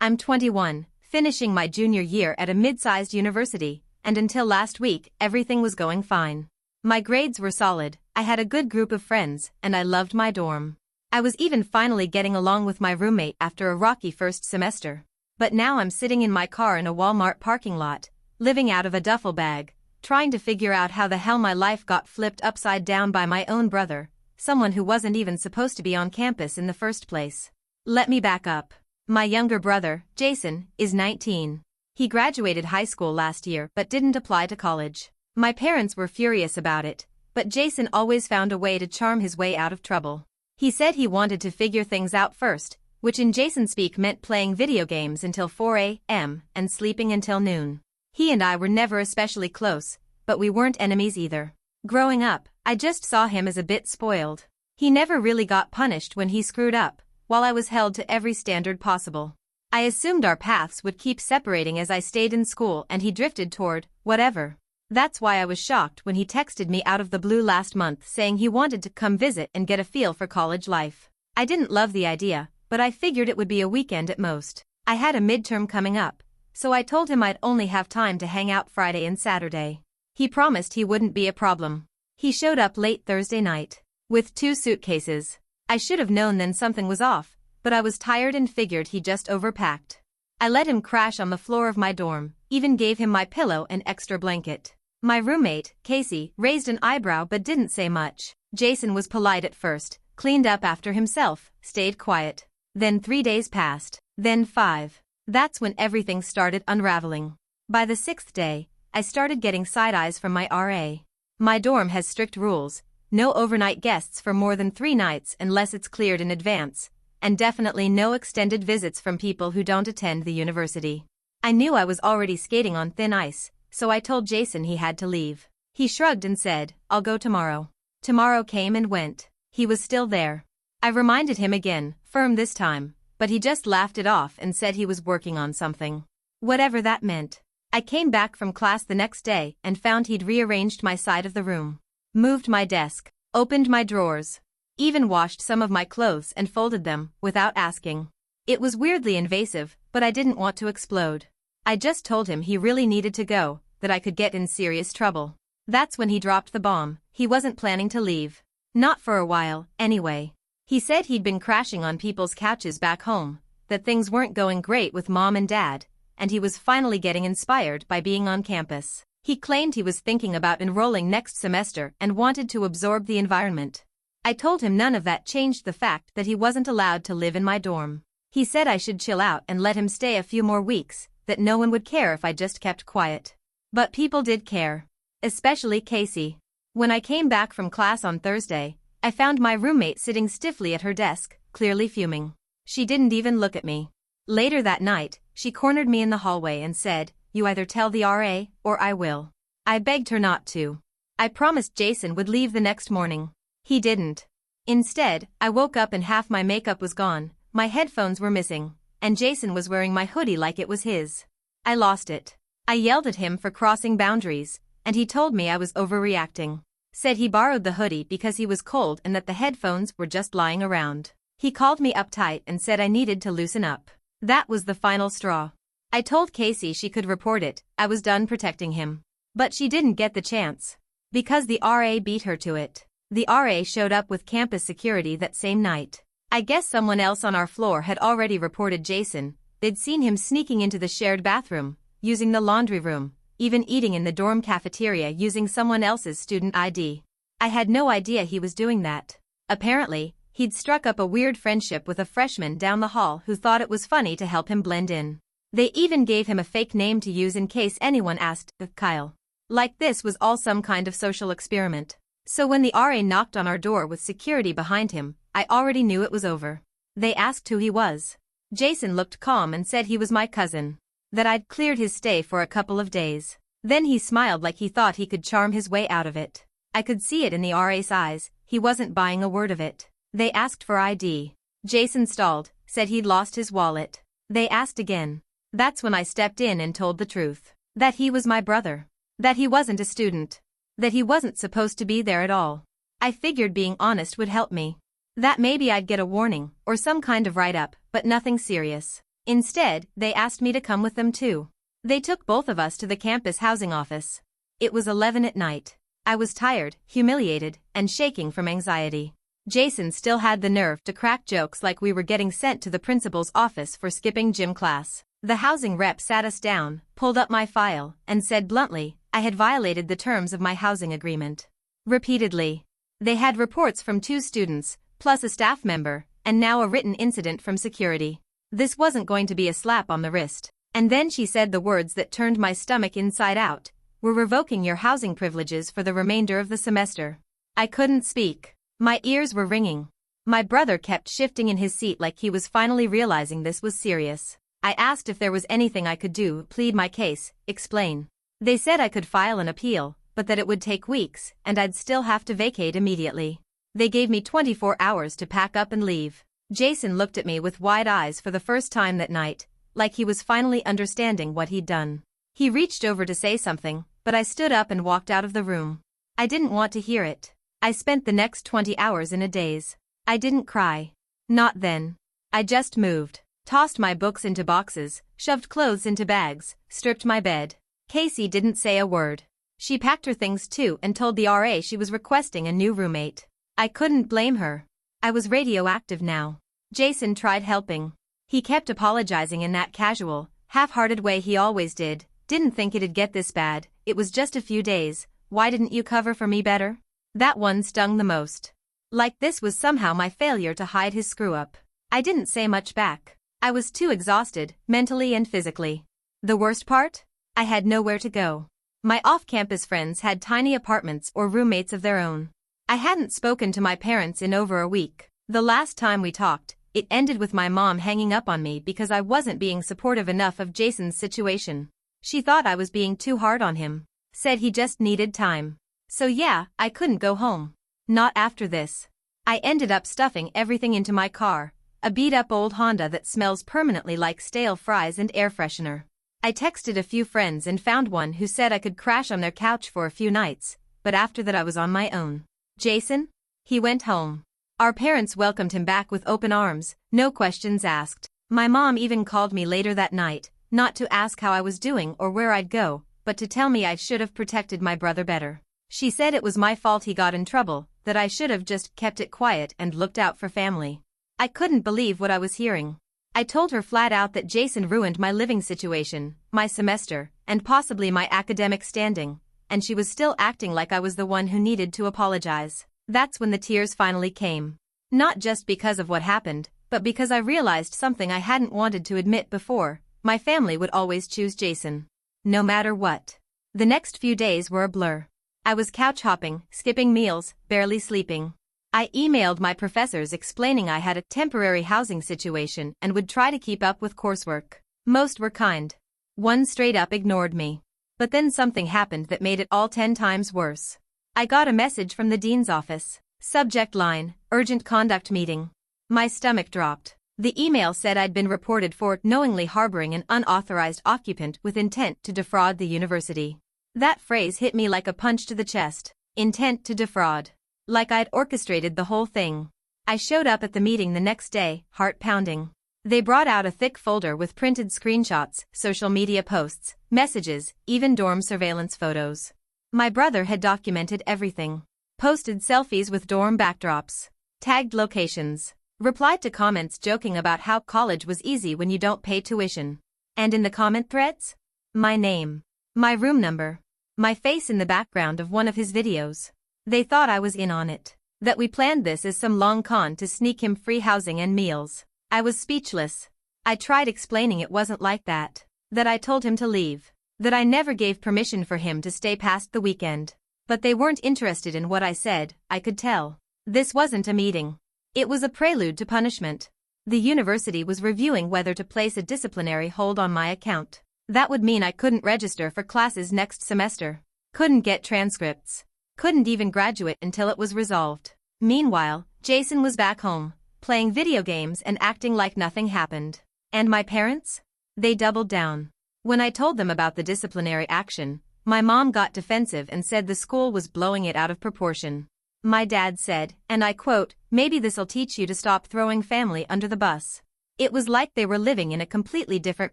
I'm 21, finishing my junior year at a mid-sized university, and until last week, everything was going fine. My grades were solid, I had a good group of friends, and I loved my dorm. I was even finally getting along with my roommate after a rocky first semester. But now I'm sitting in my car in a Walmart parking lot, living out of a duffel bag, trying to figure out how the hell my life got flipped upside down by my own brother, someone who wasn't even supposed to be on campus in the first place. Let me back up. My younger brother, Jason, is 19. He graduated high school last year but didn't apply to college. My parents were furious about it, but Jason always found a way to charm his way out of trouble. He said he wanted to figure things out first, which in Jason speak meant playing video games until 4 a.m. and sleeping until noon. He and I were never especially close, but we weren't enemies either. Growing up, I just saw him as a bit spoiled. He never really got punished when he screwed up, while I was held to every standard possible. I assumed our paths would keep separating as I stayed in school and he drifted toward whatever. That's why I was shocked when he texted me out of the blue last month saying he wanted to come visit and get a feel for college life. I didn't love the idea, but I figured it would be a weekend at most. I had a midterm coming up, so I told him I'd only have time to hang out Friday and Saturday. He promised he wouldn't be a problem. He showed up late Thursday night, with 2 suitcases. I should have known then something was off, but I was tired and figured he just overpacked. I let him crash on the floor of my dorm, even gave him my pillow and extra blanket. My roommate, Casey, raised an eyebrow but didn't say much. Jason was polite at first, cleaned up after himself, stayed quiet. Then 3 days passed, then 5. That's when everything started unraveling. By the 6th day, I started getting side eyes from my RA. My dorm has strict rules, no overnight guests for more than 3 nights unless it's cleared in advance, and definitely no extended visits from people who don't attend the university. I knew I was already skating on thin ice, so I told Jason he had to leave. He shrugged and said, "I'll go tomorrow." Tomorrow came and went. He was still there. I reminded him again, firm this time, but he just laughed it off and said he was working on something. Whatever that meant. I came back from class the next day and found he'd rearranged my side of the room, moved my desk, opened my drawers, even washed some of my clothes and folded them, without asking. It was weirdly invasive, but I didn't want to explode. I just told him he really needed to go, that I could get in serious trouble. That's when he dropped the bomb. He wasn't planning to leave. Not for a while, anyway. He said he'd been crashing on people's couches back home, that things weren't going great with mom and dad, and he was finally getting inspired by being on campus. He claimed he was thinking about enrolling next semester and wanted to absorb the environment. I told him none of that changed the fact that he wasn't allowed to live in my dorm. He said I should chill out and let him stay a few more weeks, that no one would care if I just kept quiet. But people did care. Especially Casey. When I came back from class on Thursday, I found my roommate sitting stiffly at her desk, clearly fuming. She didn't even look at me. Later that night, she cornered me in the hallway and said, "You either tell the RA, or I will." I begged her not to. I promised Jason would leave the next morning. He didn't. Instead, I woke up and half my makeup was gone, my headphones were missing, and Jason was wearing my hoodie like it was his. I lost it. I yelled at him for crossing boundaries, and he told me I was overreacting. Said he borrowed the hoodie because he was cold and that the headphones were just lying around. He called me uptight and said I needed to loosen up. That was the final straw. I told Casey she could report it, I was done protecting him. But she didn't get the chance. Because the RA beat her to it. The RA showed up with campus security that same night. I guess someone else on our floor had already reported Jason. They'd seen him sneaking into the shared bathroom, using the laundry room, even eating in the dorm cafeteria using someone else's student ID. I had no idea he was doing that. Apparently, he'd struck up a weird friendship with a freshman down the hall who thought it was funny to help him blend in. They even gave him a fake name to use in case anyone asked, Kyle. Like this was all some kind of social experiment. So when the RA knocked on our door with security behind him, I already knew it was over. They asked who he was. Jason looked calm and said he was my cousin. That I'd cleared his stay for a couple of days. Then he smiled like he thought he could charm his way out of it. I could see it in the RA's eyes, he wasn't buying a word of it. They asked for ID. Jason stalled, said he'd lost his wallet. They asked again. That's when I stepped in and told the truth. That he was my brother. That he wasn't a student. That he wasn't supposed to be there at all. I figured being honest would help me. That maybe I'd get a warning, or some kind of write-up, but nothing serious. Instead, they asked me to come with them too. They took both of us to the campus housing office. It was 11 at night. I was tired, humiliated, and shaking from anxiety. Jason still had the nerve to crack jokes like we were getting sent to the principal's office for skipping gym class. The housing rep sat us down, pulled up my file, and said bluntly, I had violated the terms of my housing agreement. Repeatedly. They had reports from 2 students, plus a staff member, and now a written incident from security. This wasn't going to be a slap on the wrist. And then she said the words that turned my stomach inside out. We're revoking your housing privileges for the remainder of the semester. I couldn't speak. My ears were ringing. My brother kept shifting in his seat like he was finally realizing this was serious. I asked if there was anything I could do, plead my case, explain. They said I could file an appeal, but that it would take weeks, and I'd still have to vacate immediately. They gave me 24 hours to pack up and leave. Jason looked at me with wide eyes for the first time that night, like he was finally understanding what he'd done. He reached over to say something, but I stood up and walked out of the room. I didn't want to hear it. I spent the next 20 hours in a daze. I didn't cry. Not then. I just moved, tossed my books into boxes, shoved clothes into bags, stripped my bed. Casey didn't say a word. She packed her things too and told the RA she was requesting a new roommate. I couldn't blame her. I was radioactive now. Jason tried helping. He kept apologizing in that casual, half-hearted way he always did. Didn't think it'd get this bad, it was just a few days, why didn't you cover for me better? That one stung the most. Like this was somehow my failure to hide his screw-up. I didn't say much back. I was too exhausted, mentally and physically. The worst part? I had nowhere to go. My off-campus friends had tiny apartments or roommates of their own. I hadn't spoken to my parents in over a week. The last time we talked, it ended with my mom hanging up on me because I wasn't being supportive enough of Jason's situation. She thought I was being too hard on him. Said he just needed time. So yeah, I couldn't go home. Not after this. I ended up stuffing everything into my car, a beat-up old Honda that smells permanently like stale fries and air freshener. I texted a few friends and found one who said I could crash on their couch for a few nights, but after that I was on my own. Jason? He went home. Our parents welcomed him back with open arms, no questions asked. My mom even called me later that night, not to ask how I was doing or where I'd go, but to tell me I should have protected my brother better. She said it was my fault he got in trouble, that I should have just kept it quiet and looked out for family. I couldn't believe what I was hearing. I told her flat out that Jason ruined my living situation, my semester, and possibly my academic standing, and she was still acting like I was the one who needed to apologize. That's when the tears finally came. Not just because of what happened, but because I realized something I hadn't wanted to admit before. My family would always choose Jason. No matter what. The next few days were a blur. I was couch hopping, skipping meals, barely sleeping. I emailed my professors explaining I had a temporary housing situation and would try to keep up with coursework. Most were kind. One straight up ignored me. But then something happened that made it all 10 times worse. I got a message from the dean's office. Subject line, urgent conduct meeting. My stomach dropped. The email said I'd been reported for knowingly harboring an unauthorized occupant with intent to defraud the university. That phrase hit me like a punch to the chest. Intent to defraud. Like I'd orchestrated the whole thing. I showed up at the meeting the next day, heart pounding. They brought out a thick folder with printed screenshots, social media posts, messages, even dorm surveillance photos. My brother had documented everything. Posted selfies with dorm backdrops. Tagged locations. Replied to comments joking about how college was easy when you don't pay tuition. And in the comment threads? My name. My room number. My face in the background of one of his videos. They thought I was in on it. That we planned this as some long con to sneak him free housing and meals. I was speechless. I tried explaining it wasn't like that. That I told him to leave. That I never gave permission for him to stay past the weekend. But they weren't interested in what I said, I could tell. This wasn't a meeting. It was a prelude to punishment. The university was reviewing whether to place a disciplinary hold on my account. That would mean I couldn't register for classes next semester. Couldn't get transcripts. Couldn't even graduate until it was resolved. Meanwhile, Jason was back home, playing video games and acting like nothing happened. And my parents? They doubled down. When I told them about the disciplinary action, my mom got defensive and said the school was blowing it out of proportion. My dad said, and I quote, "Maybe this'll teach you to stop throwing family under the bus." It was like they were living in a completely different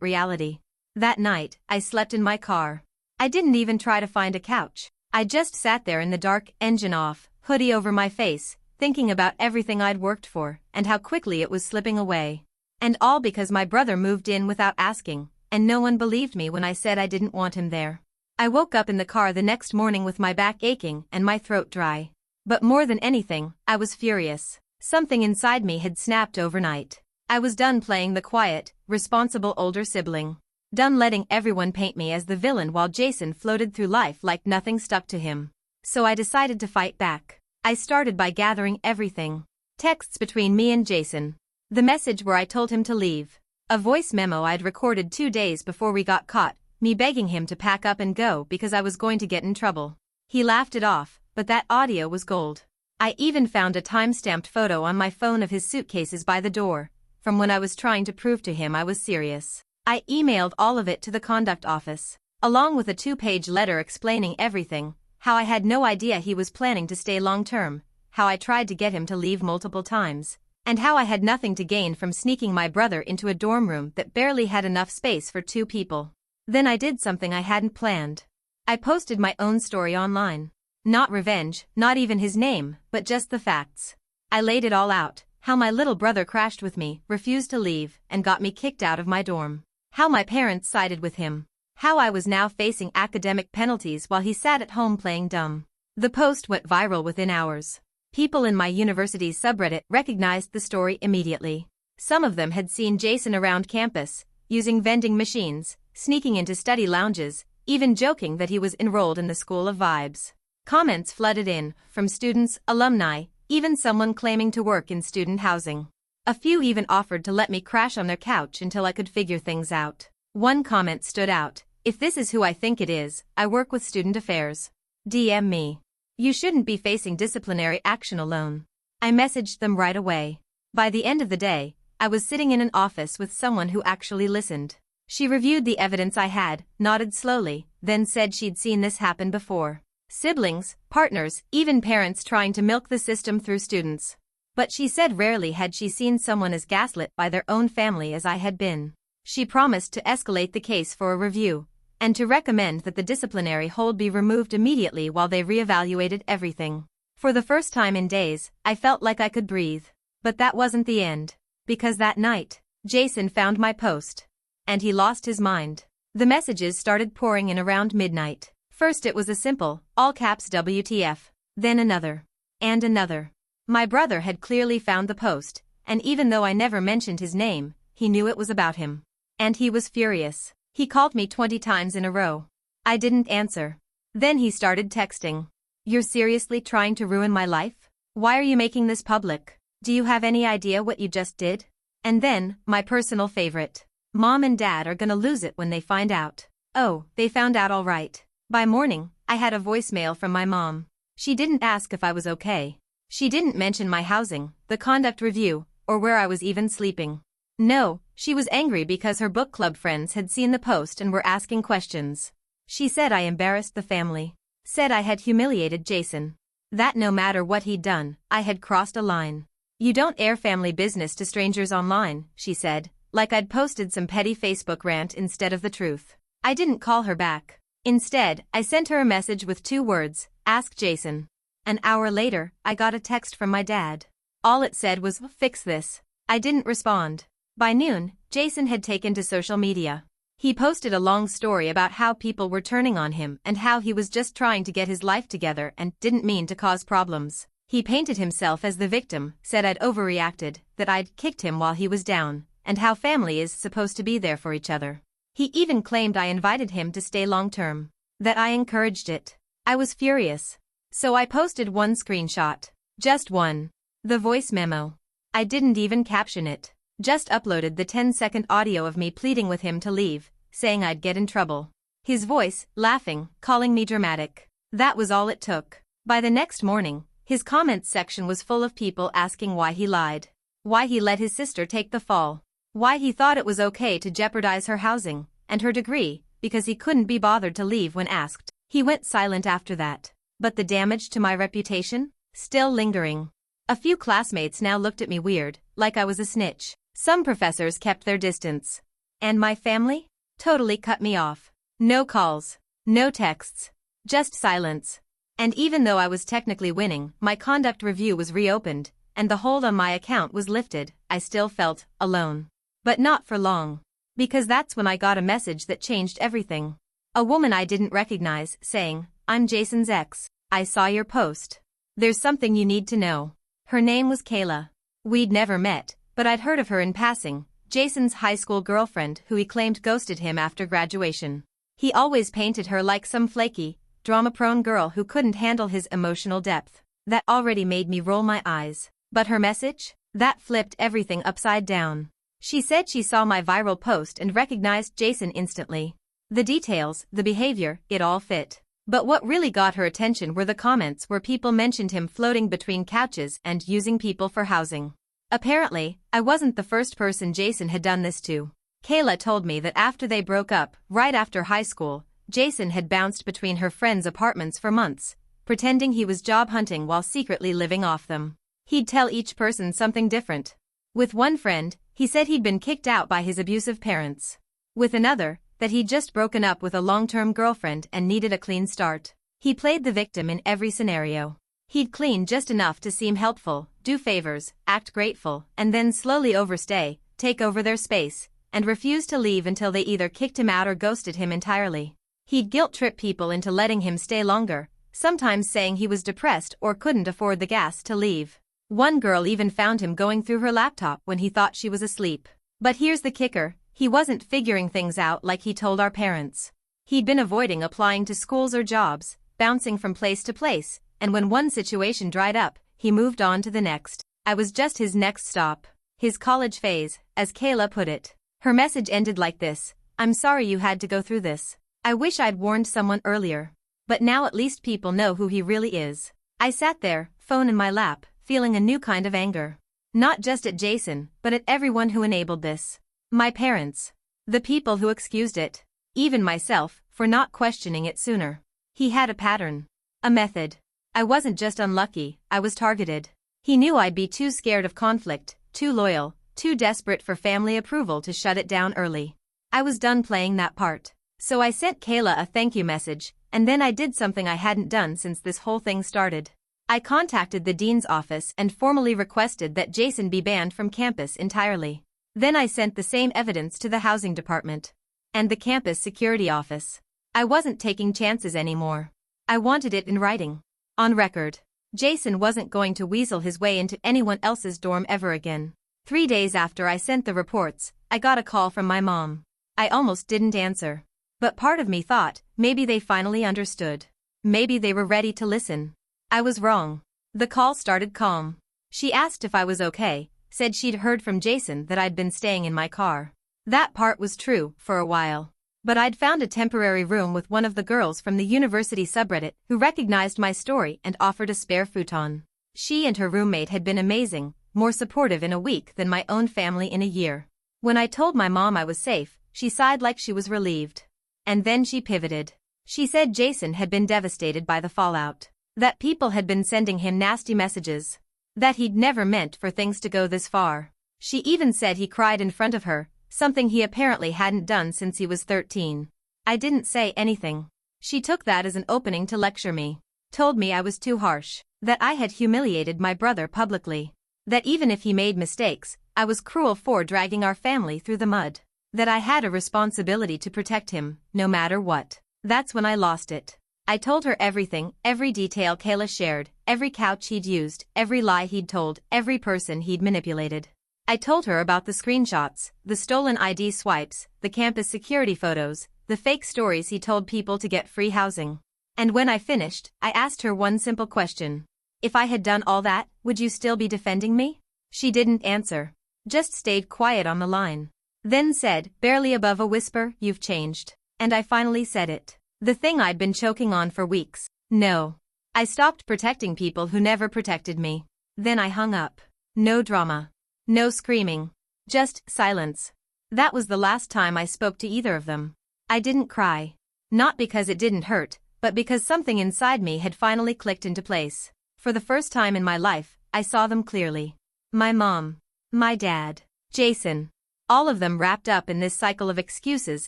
reality. That night, I slept in my car. I didn't even try to find a couch. I just sat there in the dark, engine off, hoodie over my face, thinking about everything I'd worked for, and how quickly it was slipping away. And all because my brother moved in without asking, and no one believed me when I said I didn't want him there. I woke up in the car the next morning with my back aching and my throat dry. But more than anything, I was furious. Something inside me had snapped overnight. I was done playing the quiet, responsible older sibling. Done letting everyone paint me as the villain while Jason floated through life like nothing stuck to him. So I decided to fight back. I started by gathering everything. Texts between me and Jason. The message where I told him to leave. A voice memo I'd recorded 2 days before we got caught, me begging him to pack up and go because I was going to get in trouble. He laughed it off, but that audio was gold. I even found a time-stamped photo on my phone of his suitcases by the door, from when I was trying to prove to him I was serious. I emailed all of it to the conduct office, along with a 2-page letter explaining everything, how I had no idea he was planning to stay long-term, how I tried to get him to leave multiple times, and how I had nothing to gain from sneaking my brother into a dorm room that barely had enough space for 2 people. Then I did something I hadn't planned. I posted my own story online. Not revenge, not even his name, but just the facts. I laid it all out, how my little brother crashed with me, refused to leave, and got me kicked out of my dorm. How my parents sided with him. How I was now facing academic penalties while he sat at home playing dumb. The post went viral within hours. People in my university's subreddit recognized the story immediately. Some of them had seen Jason around campus, using vending machines, sneaking into study lounges, even joking that he was enrolled in the School of Vibes. Comments flooded in, from students, alumni, even someone claiming to work in student housing. A few even offered to let me crash on their couch until I could figure things out. One comment stood out: "If this is who I think it is, I work with student affairs. DM me. You shouldn't be facing disciplinary action alone." I messaged them right away. By the end of the day, I was sitting in an office with someone who actually listened. She reviewed the evidence I had, nodded slowly, then said she'd seen this happen before. Siblings, partners, even parents trying to milk the system through students. But she said rarely had she seen someone as gaslit by their own family as I had been. She promised to escalate the case for a review, and to recommend that the disciplinary hold be removed immediately while they reevaluated everything. For the first time in days, I felt like I could breathe. But that wasn't the end. Because that night, Jason found my post. And he lost his mind. The messages started pouring in around midnight. First it was a simple, all caps WTF. Then another. And another. My brother had clearly found the post, and even though I never mentioned his name, he knew it was about him. And he was furious. He called me 20 times in a row. I didn't answer. Then he started texting. "You're seriously trying to ruin my life? Why are you making this public? Do you have any idea what you just did?" And then, my personal favorite. "Mom and Dad are gonna lose it when they find out." Oh, they found out all right. By morning, I had a voicemail from my mom. She didn't ask if I was okay. She didn't mention my housing, the conduct review, or where I was even sleeping. No, she was angry because her book club friends had seen the post and were asking questions. She said I embarrassed the family. Said I had humiliated Jason. That no matter what he'd done, I had crossed a line. "You don't air family business to strangers online," she said, like I'd posted some petty Facebook rant instead of the truth. I didn't call her back. Instead, I sent her a message with 2 words, "Ask Jason." An hour later, I got a text from my dad. All it said was, "Fix this." I didn't respond. By noon, Jason had taken to social media. He posted a long story about how people were turning on him and how he was just trying to get his life together and didn't mean to cause problems. He painted himself as the victim, said I'd overreacted, that I'd kicked him while he was down, and how family is supposed to be there for each other. He even claimed I invited him to stay long-term, that I encouraged it. I was furious. So I posted one screenshot. Just one. The voice memo. I didn't even caption it. Just uploaded the 10-second audio of me pleading with him to leave, saying I'd get in trouble. His voice, laughing, calling me dramatic. That was all it took. By the next morning, his comments section was full of people asking why he lied. Why he let his sister take the fall. Why he thought it was okay to jeopardize her housing and her degree because he couldn't be bothered to leave when asked. He went silent after that. But the damage to my reputation? Still lingering. A few classmates now looked at me weird, like I was a snitch. Some professors kept their distance. And my family? Totally cut me off. No calls. No texts. Just silence. And even though I was technically winning, my conduct review was reopened, and the hold on my account was lifted, I still felt alone. But not for long. Because that's when I got a message that changed everything. A woman I didn't recognize, saying, "I'm Jason's ex. I saw your post. There's something you need to know." Her name was Kayla. We'd never met, but I'd heard of her in passing, Jason's high school girlfriend who he claimed ghosted him after graduation. He always painted her like some flaky, drama-prone girl who couldn't handle his emotional depth. That already made me roll my eyes. But her message? That flipped everything upside down. She said she saw my viral post and recognized Jason instantly. The details, the behavior, it all fit. But what really got her attention were the comments where people mentioned him floating between couches and using people for housing. Apparently, I wasn't the first person Jason had done this to. Kayla told me that after they broke up, right after high school, Jason had bounced between her friends' apartments for months, pretending he was job hunting while secretly living off them. He'd tell each person something different. With one friend, he said he'd been kicked out by his abusive parents. With another, that he'd just broken up with a long-term girlfriend and needed a clean start. He played the victim in every scenario. He'd clean just enough to seem helpful, do favors, act grateful, and then slowly overstay, take over their space, and refuse to leave until they either kicked him out or ghosted him entirely. He'd guilt-trip people into letting him stay longer, sometimes saying he was depressed or couldn't afford the gas to leave. One girl even found him going through her laptop when he thought she was asleep. But here's the kicker, he wasn't figuring things out like he told our parents. He'd been avoiding applying to schools or jobs, bouncing from place to place, and when one situation dried up, he moved on to the next. I was just his next stop. His college phase, as Kayla put it. Her message ended like this: "I'm sorry you had to go through this. I wish I'd warned someone earlier. But now at least people know who he really is." I sat there, phone in my lap, feeling a new kind of anger. Not just at Jason, but at everyone who enabled this. My parents. The people who excused it. Even myself, for not questioning it sooner. He had a pattern. A method. I wasn't just unlucky, I was targeted. He knew I'd be too scared of conflict, too loyal, too desperate for family approval to shut it down early. I was done playing that part. So I sent Kayla a thank you message, and then I did something I hadn't done since this whole thing started. I contacted the dean's office and formally requested that Jason be banned from campus entirely. Then I sent the same evidence to the housing department and the campus security office. I wasn't taking chances anymore. I wanted it in writing. On record. Jason wasn't going to weasel his way into anyone else's dorm ever again. 3 days after I sent the reports, I got a call from my mom. I almost didn't answer. But part of me thought, maybe they finally understood. Maybe they were ready to listen. I was wrong. The call started calm. She asked if I was okay, said she'd heard from Jason that I'd been staying in my car. That part was true, for a while. But I'd found a temporary room with one of the girls from the university subreddit who recognized my story and offered a spare futon. She and her roommate had been amazing, more supportive in a week than my own family in a year. When I told my mom I was safe, she sighed like she was relieved. And then she pivoted. She said Jason had been devastated by the fallout. That people had been sending him nasty messages. That he'd never meant for things to go this far. She even said he cried in front of her, something he apparently hadn't done since he was 13. I didn't say anything. She took that as an opening to lecture me. Told me I was too harsh. That I had humiliated my brother publicly. That even if he made mistakes, I was cruel for dragging our family through the mud. That I had a responsibility to protect him, no matter what. That's when I lost it. I told her everything, every detail Kayla shared, every couch he'd used, every lie he'd told, every person he'd manipulated. I told her about the screenshots, the stolen ID swipes, the campus security photos, the fake stories he told people to get free housing. And when I finished, I asked her one simple question. If I had done all that, would you still be defending me? She didn't answer. Just stayed quiet on the line. Then said, barely above a whisper, "You've changed." And I finally said it. The thing I'd been choking on for weeks. No. I stopped protecting people who never protected me. Then I hung up. No drama. No screaming. Just silence. That was the last time I spoke to either of them. I didn't cry. Not because it didn't hurt, but because something inside me had finally clicked into place. For the first time in my life, I saw them clearly. My mom. My dad. Jason. All of them wrapped up in this cycle of excuses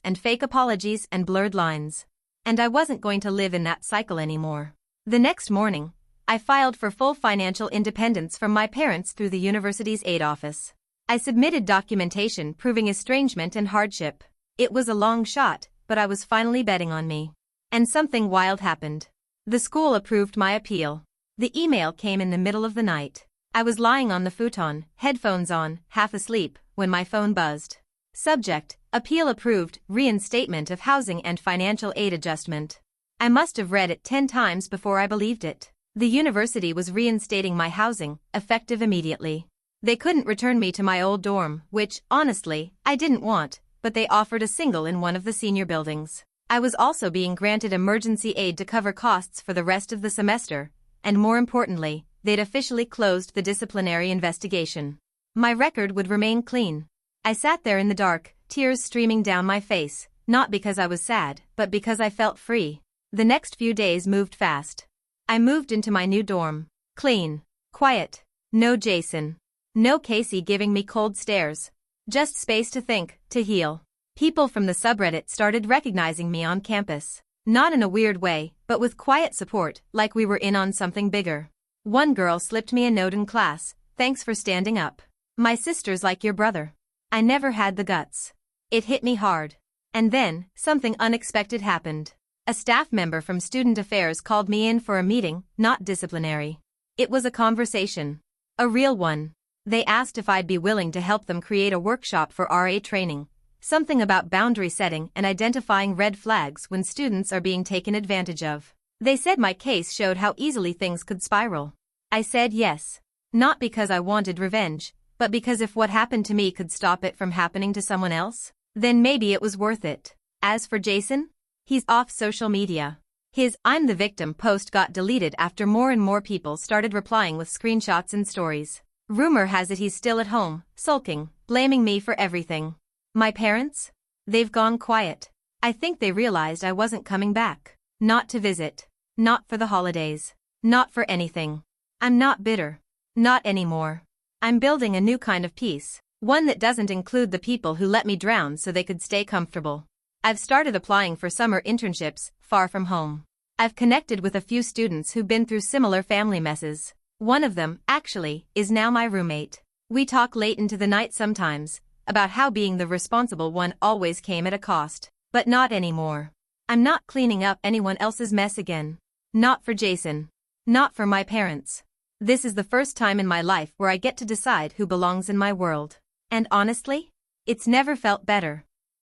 and fake apologies and blurred lines. And I wasn't going to live in that cycle anymore. The next morning, I filed for full financial independence from my parents through the university's aid office. I submitted documentation proving estrangement and hardship. It was a long shot, but I was finally betting on me. And something wild happened. The school approved my appeal. The email came in the middle of the night. I was lying on the futon, headphones on, half asleep, when my phone buzzed. Subject: Appeal approved, reinstatement of housing and financial aid adjustment. I must have read it 10 times before I believed it. The university was reinstating my housing, effective immediately. They couldn't return me to my old dorm, which, honestly, I didn't want, but they offered a single in one of the senior buildings. I was also being granted emergency aid to cover costs for the rest of the semester, and more importantly, they'd officially closed the disciplinary investigation. My record would remain clean. I sat there in the dark, tears streaming down my face, not because I was sad, but because I felt free. The next few days moved fast. I moved into my new dorm. Clean. Quiet. No Jason. No Casey giving me cold stares. Just space to think, to heal. People from the subreddit started recognizing me on campus. Not in a weird way, but with quiet support, like we were in on something bigger. One girl slipped me a note in class: "Thanks for standing up. My sister's like your brother." I never had the guts. It hit me hard. And then, something unexpected happened. A staff member from Student Affairs called me in for a meeting, not disciplinary. It was a conversation. A real one. They asked if I'd be willing to help them create a workshop for RA training. Something about boundary setting and identifying red flags when students are being taken advantage of. They said my case showed how easily things could spiral. I said yes. Not because I wanted revenge, but because if what happened to me could stop it from happening to someone else, then maybe it was worth it. As for Jason, he's off social media. His "I'm the victim" post got deleted after more and more people started replying with screenshots and stories. Rumor has it he's still at home, sulking, blaming me for everything. My parents? They've gone quiet. I think they realized I wasn't coming back. Not to visit. Not for the holidays. Not for anything. I'm not bitter. Not anymore. I'm building a new kind of peace, one that doesn't include the people who let me drown so they could stay comfortable. I've started applying for summer internships, far from home. I've connected with a few students who've been through similar family messes. One of them, actually, is now my roommate. We talk late into the night sometimes, about how being the responsible one always came at a cost, but not anymore. I'm not cleaning up anyone else's mess again. Not for Jason. Not for my parents. This is the first time in my life where I get to decide who belongs in my world. And honestly, it's never felt better.